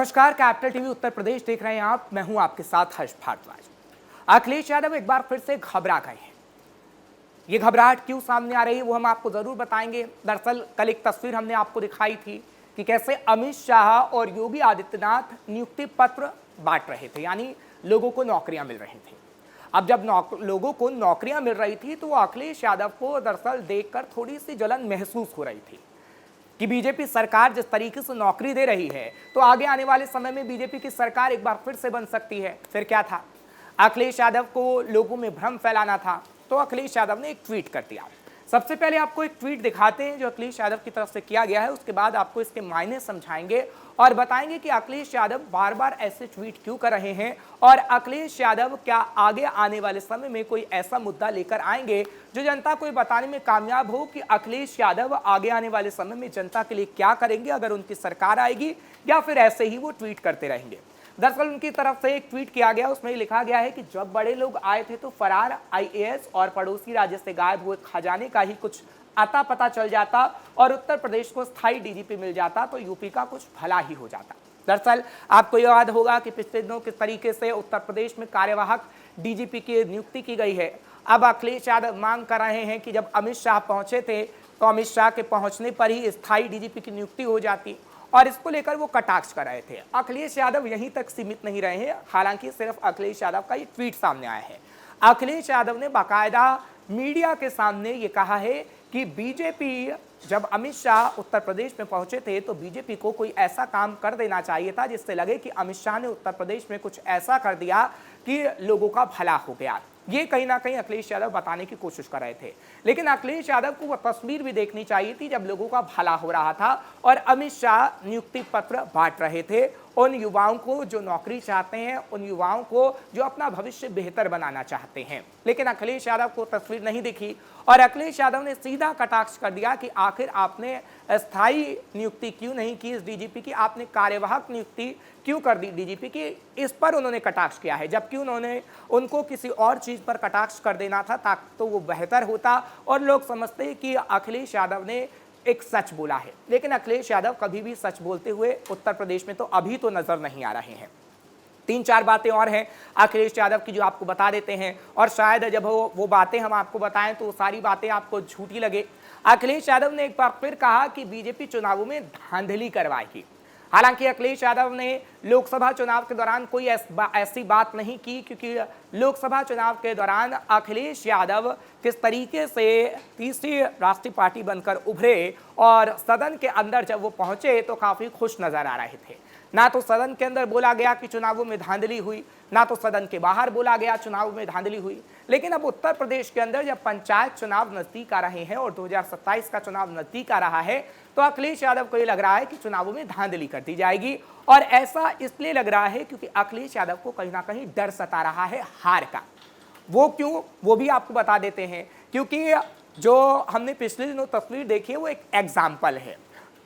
नमस्कार, capital TV Uttar Pradesh देख रहे हैं आप। मैं हूं आपके साथ हर्ष भारद्वाज। अखिलेश यादव एक बार फिर से घबरा गए हैं। ये घबराहट क्यों सामने आ रही है वो हम आपको जरूर बताएंगे। दरअसल कल एक तस्वीर हमने आपको दिखाई थी कि कैसे अमित शाह और योगी आदित्यनाथ नियुक्ति पत्र बांट रहे थे, यानी लोगों को नौकरियां मिल रही थी। अब जब लोगों को नौकरियां मिल रही थी तो अखिलेश यादव को दरअसल देखकर थोड़ी सी जलन महसूस हो रही थी कि बीजेपी सरकार जिस तरीके से नौकरी दे रही है तो आगे आने वाले समय में बीजेपी की सरकार एक बार फिर से बन सकती है। फिर क्या था, अखिलेश यादव को लोगों में भ्रम फैलाना था, तो अखिलेश यादव ने एक ट्वीट कर दिया। सबसे पहले आपको एक ट्वीट दिखाते हैं जो अखिलेश यादव की तरफ से किया गया है, उसके बाद आपको इसके मायने समझाएंगे और बताएंगे कि अखिलेश यादव बार बार ऐसे ट्वीट क्यों कर रहे हैं और अखिलेश यादव क्या आगे आने वाले समय में कोई ऐसा मुद्दा लेकर आएंगे जो जनता को बताने में कामयाब हो कि अखिलेश यादव आगे आने वाले समय में जनता के लिए क्या करेंगे अगर उनकी सरकार आएगी, या फिर ऐसे ही वो ट्वीट करते रहेंगे। दरअसल उनकी तरफ से एक ट्वीट किया गया, उसमें लिखा गया है कि जब बड़े लोग आए थे तो फरार आईएएस और पड़ोसी राज्य से गायब हुए खजाने का ही कुछ अता पता चल जाता और उत्तर प्रदेश को स्थायी डीजीपी मिल जाता तो यूपी का कुछ भला ही हो जाता। दरअसल आपको याद होगा कि पिछले दिनों किस तरीके से उत्तर प्रदेश में कार्यवाहक डीजीपी की नियुक्ति की गई है। अब अखिलेश यादव मांग कर रहे हैं कि जब अमित शाह पहुंचे थे तो अमित शाह के पहुंचने पर ही स्थायी डीजीपी की नियुक्ति हो जाती, और इसको लेकर वो कटाक्ष कर रहे थे। अखिलेश यादव यहीं तक सीमित नहीं रहे हैं, हालांकि सिर्फ अखिलेश यादव का ये ट्वीट सामने आया है। अखिलेश यादव ने बाकायदा मीडिया के सामने ये कहा है कि बीजेपी जब अमित शाह उत्तर प्रदेश में पहुंचे थे तो बीजेपी को कोई ऐसा काम कर देना चाहिए था जिससे लगे कि अमित शाह ने उत्तर प्रदेश में कुछ ऐसा कर दिया कि लोगों का भला हो गया। ये कहीं ना कहीं अखिलेश यादव बताने की कोशिश कर रहे थे, लेकिन अखिलेश यादव को वह तस्वीर भी देखनी चाहिए थी जब लोगों का भला हो रहा था और अमित शाह नियुक्ति पत्र बांट रहे थे उन युवाओं को जो नौकरी चाहते हैं, उन युवाओं को जो अपना भविष्य बेहतर बनाना चाहते हैं। लेकिन अखिलेश यादव को तस्वीर नहीं दिखी और अखिलेश यादव ने सीधा कटाक्ष कर दिया कि आखिर आपने स्थायी नियुक्ति क्यों नहीं की इस डीजीपी की, आपने कार्यवाहक नियुक्ति क्यों कर दी डीजीपी की। इस पर उन्होंने कटाक्ष किया है, जबकि उनको किसी और चीज पर कटाक्ष कर देना था ताकि तो वो बेहतर होता और लोग समझते कि अखिलेश यादव ने एक सच बोला है। लेकिन अखिलेश यादव कभी भी सच बोलते हुए उत्तर प्रदेश में तो अभी तो नजर नहीं आ रहे हैं। 3-4 बातें और हैं अखिलेश यादव की जो आपको बता देते हैं, और शायद जब वो बातें हम आपको बताएं तो सारी बातें आपको झूठी लगे। अखिलेश यादव ने एक बार फिर कहा कि बीजेपी चुनावों में धांधली करवाएगी। हालांकि अखिलेश यादव ने लोकसभा चुनाव के दौरान कोई ऐसी बात नहीं की, क्योंकि लोकसभा चुनाव के दौरान अखिलेश यादव किस तरीके से तीसरी राष्ट्रीय पार्टी बनकर उभरे और सदन के अंदर जब वो पहुंचे तो काफी खुश नजर आ रहे थे। ना तो सदन के अंदर बोला गया कि चुनावों में धांधली हुई, ना तो सदन के बाहर बोला गया चुनाव में धांधली हुई। लेकिन अब उत्तर प्रदेश के अंदर जब पंचायत चुनाव नजदीक आ रहे हैं और 2027 का चुनाव नजदीक आ रहा है तो अखिलेश यादव को ये लग रहा है कि चुनावों में धांधली कर दी जाएगी, और ऐसा इसलिए लग रहा है क्योंकि अखिलेश यादव को कहीं ना कहीं डर सता रहा है हार का। वो क्यों, वो भी आपको बता देते हैं, क्योंकि जो हमने पिछले दिनों तस्वीर देखी है वो एक एग्जाम्पल है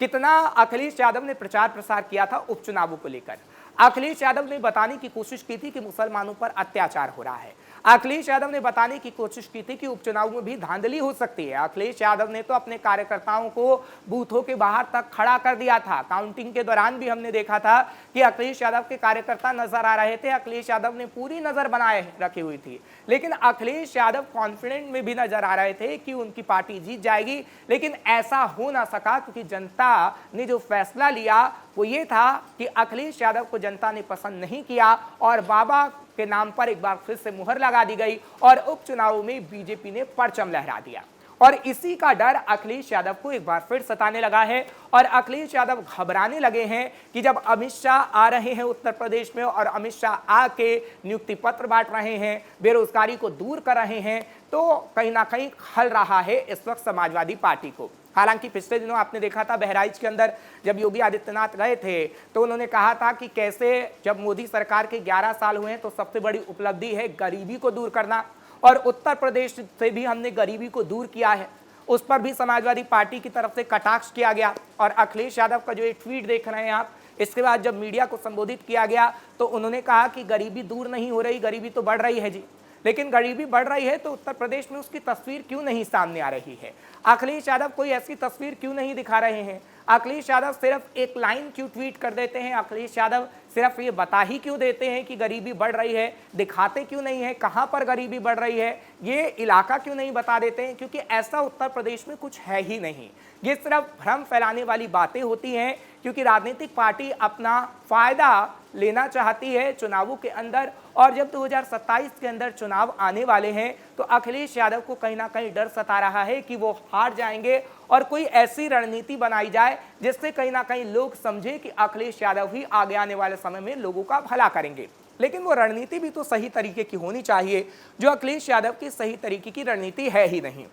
कितना अखिलेश यादव ने प्रचार प्रसार किया था उपचुनावों को लेकर। अखिलेश यादव ने बताने की कोशिश की थी कि मुसलमानों पर अत्याचार हो रहा है। अखिलेश यादव ने बताने की कोशिश की थी कि उपचुनाव में भी धांधली हो सकती है। अखिलेश यादव ने तो अपने कार्यकर्ताओं को बूथों के बाहर तक खड़ा कर दिया था। काउंटिंग के दौरान भी हमने देखा था कि अखिलेश यादव के कार्यकर्ता नजर आ रहे थे। अखिलेश यादव ने पूरी नजर बनाए रखी हुई थी, लेकिन अखिलेश यादव कॉन्फिडेंट में भी नजर आ रहे थे कि उनकी पार्टी जीत जाएगी। लेकिन ऐसा हो ना सका क्योंकि जनता ने जो फैसला लिया वो ये था कि अखिलेश यादव को जनता ने पसंद नहीं किया और बाबा के नाम पर एक बार फिर से मुहर लगा दी गई और उपचुनावों में बीजेपी ने परचम लहरा दिया। और इसी का डर अखिलेश यादव को एक बार फिर सताने लगा है और अखिलेश यादव घबराने लगे हैं कि जब अमित शाह आ रहे हैं उत्तर प्रदेश में और अमित शाह आके नियुक्ति पत्र बांट रहे हैं, बेरोजगारी को दूर कर रहे हैं, तो कहीं ना कहीं खल रहा है इस वक्त समाजवादी पार्टी को। हालांकि पिछले दिनों आपने देखा था बहराइच के अंदर जब योगी आदित्यनाथ गए थे तो उन्होंने कहा था कि कैसे जब मोदी सरकार के 11 साल हुए हैं तो सबसे बड़ी उपलब्धि है गरीबी को दूर करना, और उत्तर प्रदेश से भी हमने गरीबी को दूर किया है। उस पर भी समाजवादी पार्टी की तरफ से कटाक्ष किया गया। और अखिलेश यादव का जो एक ट्वीट देख रहे हैं आप, इसके बाद जब मीडिया को संबोधित किया गया तो उन्होंने कहा कि गरीबी दूर नहीं हो रही, गरीबी तो बढ़ रही है जी। लेकिन गरीबी बढ़ रही है तो उत्तर प्रदेश में उसकी तस्वीर क्यों नहीं सामने आ रही है? अखिलेश यादव कोई ऐसी तस्वीर क्यों नहीं दिखा रहे हैं? अखिलेश यादव सिर्फ एक लाइन क्यों ट्वीट कर देते हैं? अखिलेश यादव सिर्फ ये बता ही क्यों देते हैं कि गरीबी बढ़ रही है? दिखाते क्यों नहीं है कहां पर गरीबी बढ़ रही है? ये इलाका क्यों नहीं बता देते हैं? क्योंकि ऐसा उत्तर प्रदेश में कुछ है ही नहीं। ये सिर्फ भ्रम फैलाने वाली बातें होती हैं, क्योंकि राजनीतिक पार्टी अपना फायदा लेना चाहती है चुनावों के अंदर। और जब 2027 के अंदर चुनाव आने वाले हैं तो अखिलेश यादव को कहीं ना कहीं डर सता रहा है कि वो हार जाएंगे और कोई ऐसी रणनीति बनाई जाए जिससे कहीं ना कहीं लोग समझे कि अखिलेश यादव ही आगे आने वाले समय में लोगों का भला करेंगे। लेकिन वो रणनीति भी तो सही तरीके की होनी चाहिए, जो अखिलेश यादव की सही तरीके की रणनीति है ही नहीं।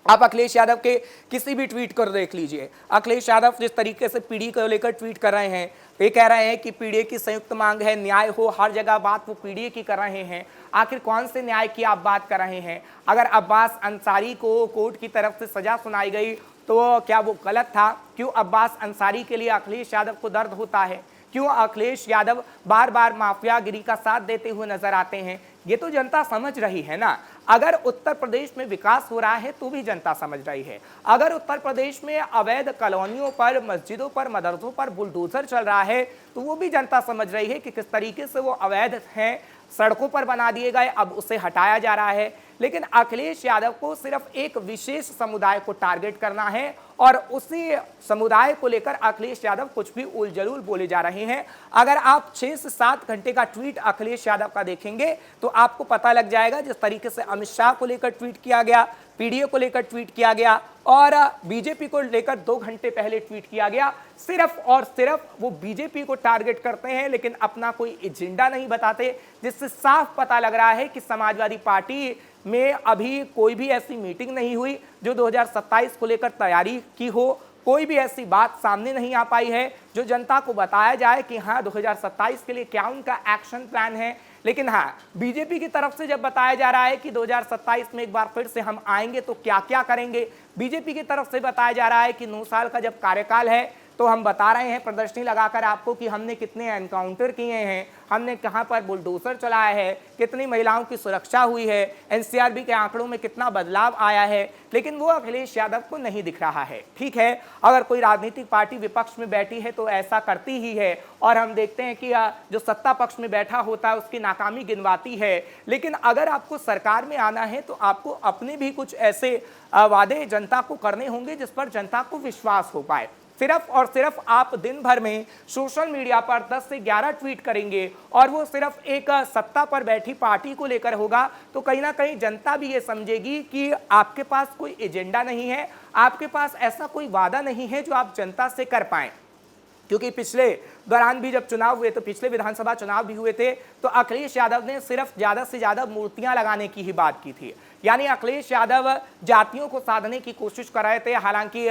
आप अखिलेश यादव के किसी भी ट्वीट को देख लीजिए। अखिलेश यादव जिस तरीके से पीढ़ी को लेकर ट्वीट कर रहे हैं, ये कह रहे हैं कि पीढ़ी की संयुक्त मांग है, न्याय हो, हर जगह बात वो पीढ़ी की कर रहे हैं। आखिर कौन से न्याय की आप बात कर रहे हैं? अगर अब्बास अंसारी को कोर्ट की तरफ से सजा सुनाई गई तो क्या वो गलत था? क्यों अब्बास अंसारी के लिए अखिलेश यादव को दर्द होता है? क्यों अखिलेश यादव बार बार माफियागिरी का साथ देते हुए नजर आते हैं? ये तो जनता समझ रही है ना। अगर उत्तर प्रदेश में विकास हो रहा है तो भी जनता समझ रही है। अगर उत्तर प्रदेश में अवैध कॉलोनियों पर, मस्जिदों पर, मदरसों पर बुलडोजर चल रहा है तो वो भी जनता समझ रही है कि किस तरीके से वो अवैध हैं, सड़कों पर बना दिए गए, अब उसे हटाया जा रहा है। लेकिन अखिलेश यादव को सिर्फ एक विशेष समुदाय को टारगेट करना है और उसी समुदाय को लेकर अखिलेश यादव कुछ भी उलझुल बोले जा रहे हैं। अगर आप 6 से 7 घंटे का ट्वीट अखिलेश यादव का देखेंगे तो आपको पता लग जाएगा। जिस तरीके से अमित शाह को लेकर ट्वीट किया गया, पीडीए को लेकर ट्वीट किया गया और बीजेपी को लेकर 2 घंटे पहले ट्वीट किया गया, सिर्फ और सिर्फ वो बीजेपी को टारगेट करते हैं लेकिन अपना कोई एजेंडा नहीं बताते, जिससे साफ पता लग रहा है कि समाजवादी पार्टी में अभी कोई भी ऐसी मीटिंग नहीं हुई जो 2027 को लेकर तैयारी की हो। कोई भी ऐसी बात सामने नहीं आ पाई है जो जनता को बताया जाए कि हाँ 2027 के लिए क्या उनका एक्शन प्लान है। लेकिन हाँ, बीजेपी की तरफ से जब बताया जा रहा है कि 2027 में एक बार फिर से हम आएंगे तो क्या क्या करेंगे, बीजेपी की तरफ से बताया जा रहा है कि 9 साल का जब कार्यकाल है तो हम बता रहे हैं प्रदर्शनी लगाकर आपको कि हमने कितने एनकाउंटर किए हैं, हमने कहां पर बुलडोजर चलाया है, कितनी महिलाओं की सुरक्षा हुई है, एनसीआरबी के आंकड़ों में कितना बदलाव आया है। लेकिन वो अखिलेश यादव को नहीं दिख रहा है। ठीक है, अगर कोई राजनीतिक पार्टी विपक्ष में बैठी है तो ऐसा करती ही है और हम देखते हैं कि जो सत्ता पक्ष में बैठा होता है उसकी नाकामी गिनवाती है। लेकिन अगर आपको सरकार में आना है तो आपको अपने भी कुछ ऐसे वादे जनता को करने होंगे जिस पर जनता को विश्वास हो पाए। सिर्फ और सिर्फ आप दिन भर में सोशल मीडिया पर 10 से 11 ट्वीट करेंगे और वो सिर्फ एक सत्ता पर बैठी पार्टी को लेकर होगा तो कहीं ना कहीं जनता भी ये समझेगी कि आपके पास कोई एजेंडा नहीं है, आपके पास ऐसा कोई वादा नहीं है जो आप जनता से कर पाएं। क्योंकि पिछले दौरान भी जब चुनाव हुए तो पिछले विधानसभा चुनाव भी हुए थे तो अखिलेश यादव ने सिर्फ ज़्यादा से ज़्यादा मूर्तियां लगाने की ही बात की थी। यानी अखिलेश यादव जातियों को साधने की कोशिश कर रहे थे। हालांकि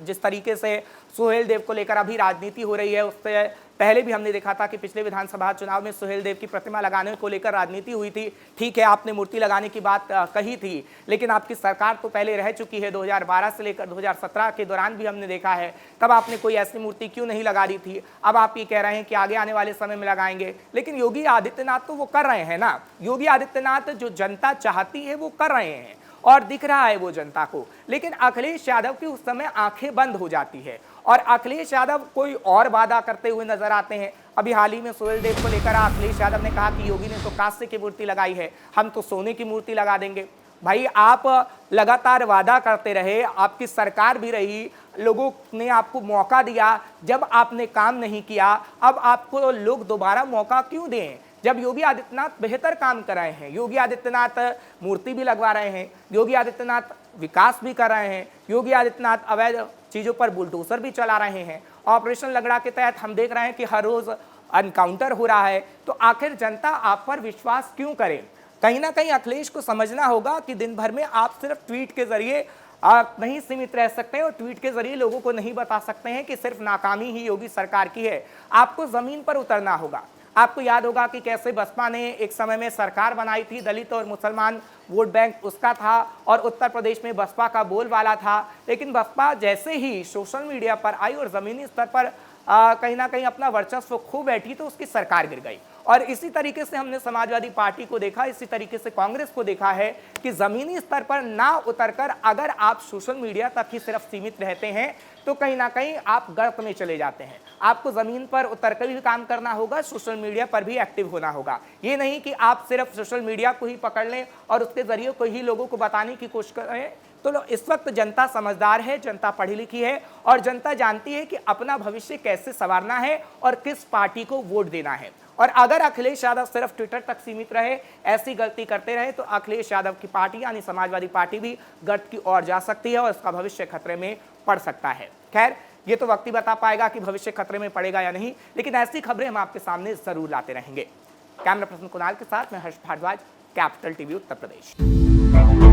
जिस तरीके से सुहेल देव को लेकर अभी राजनीति हो रही है उससे पहले भी हमने देखा था कि पिछले विधानसभा चुनाव में सुहेल देव की प्रतिमा लगाने को लेकर राजनीति हुई थी। ठीक है, आपने मूर्ति लगाने की बात कही थी, लेकिन आपकी सरकार तो पहले रह चुकी है। 2012 से लेकर 2017 के दौरान भी हमने देखा है, तब आपने कोई ऐसी मूर्ति क्यों नहीं लगा दी थी। अब आप ये कह रहे हैं कि आगे आने वाले समय में लगाएंगे, लेकिन योगी आदित्यनाथ तो वो कर रहे हैं ना। योगी आदित्यनाथ जो जनता चाहती है वो कर रहे हैं और दिख रहा है वो जनता को। लेकिन अखिलेश यादव की उस समय आंखें बंद हो जाती है और अखिलेश यादव कोई और वादा करते हुए नजर आते हैं। अभी हाल ही में सुहेल देव को लेकर अखिलेश यादव ने कहा कि योगी ने तो कांसे की मूर्ति लगाई है, हम तो सोने की मूर्ति लगा देंगे। भाई, आप लगातार वादा करते रहे, आपकी सरकार भी रही, लोगों ने आपको मौका दिया, जब आपने काम नहीं किया अब आपको लोग दोबारा मौका क्यों दें? जब योगी आदित्यनाथ बेहतर काम कर रहे हैं, योगी आदित्यनाथ मूर्ति भी लगवा रहे हैं, योगी आदित्यनाथ विकास भी कर रहे हैं, योगी आदित्यनाथ अवैध चीज़ों पर बुलडोजर भी चला रहे हैं, ऑपरेशन लगड़ा के तहत हम देख रहे हैं कि हर रोज़ एनकाउंटर हो रहा है, तो आखिर जनता आप पर विश्वास क्यों करे? कहीं ना कहीं अखिलेश को समझना होगा कि दिन भर में आप सिर्फ ट्वीट के जरिए आप नहीं सीमित रह सकते और ट्वीट के जरिए लोगों को नहीं बता सकते हैं कि सिर्फ नाकामी ही योगी सरकार की है। आपको ज़मीन पर उतरना होगा। आपको याद होगा कि कैसे बसपा ने एक समय में सरकार बनाई थी, दलित और मुसलमान वोट बैंक उसका था और उत्तर प्रदेश में बसपा का बोलबाला था। लेकिन बसपा जैसे ही सोशल मीडिया पर आई और ज़मीनी स्तर पर कहीं ना कहीं अपना वर्चस्व खो बैठी तो उसकी सरकार गिर गई और इसी तरीके से हमने समाजवादी पार्टी को देखा, इसी तरीके से कांग्रेस को देखा है कि जमीनी स्तर पर ना उतरकर अगर आप सोशल मीडिया तक ही सिर्फ सीमित रहते हैं तो कहीं ना कहीं आप गर्त में चले जाते हैं। आपको जमीन पर उतरकर भी काम करना होगा, सोशल मीडिया पर भी एक्टिव होना होगा। ये नहीं कि आप सिर्फ सोशल मीडिया को ही पकड़ लें और उसके जरिए को ही लोगों को बताने की कोशिश करें। तो इस वक्त जनता समझदार है, जनता पढ़ी लिखी है और जनता जानती है कि अपना भविष्य कैसे संवारना है और किस पार्टी को वोट देना है। और अगर अखिलेश यादव सिर्फ ट्विटर तक सीमित रहे, ऐसी गलती करते रहे, तो अखिलेश यादव की पार्टी यानी समाजवादी पार्टी भी गर्त की ओर जा सकती है और इसका भविष्य खतरे में पड़ सकता है। खैर, ये तो वक्त ही बता पाएगा कि भविष्य खतरे में पड़ेगा या नहीं, लेकिन ऐसी खबरें हम आपके सामने जरूर लाते रहेंगे। कैमरा पर्सन कुणाल के साथ मैं हर्ष भारद्वाज, कैपिटल टीवी उत्तर प्रदेश।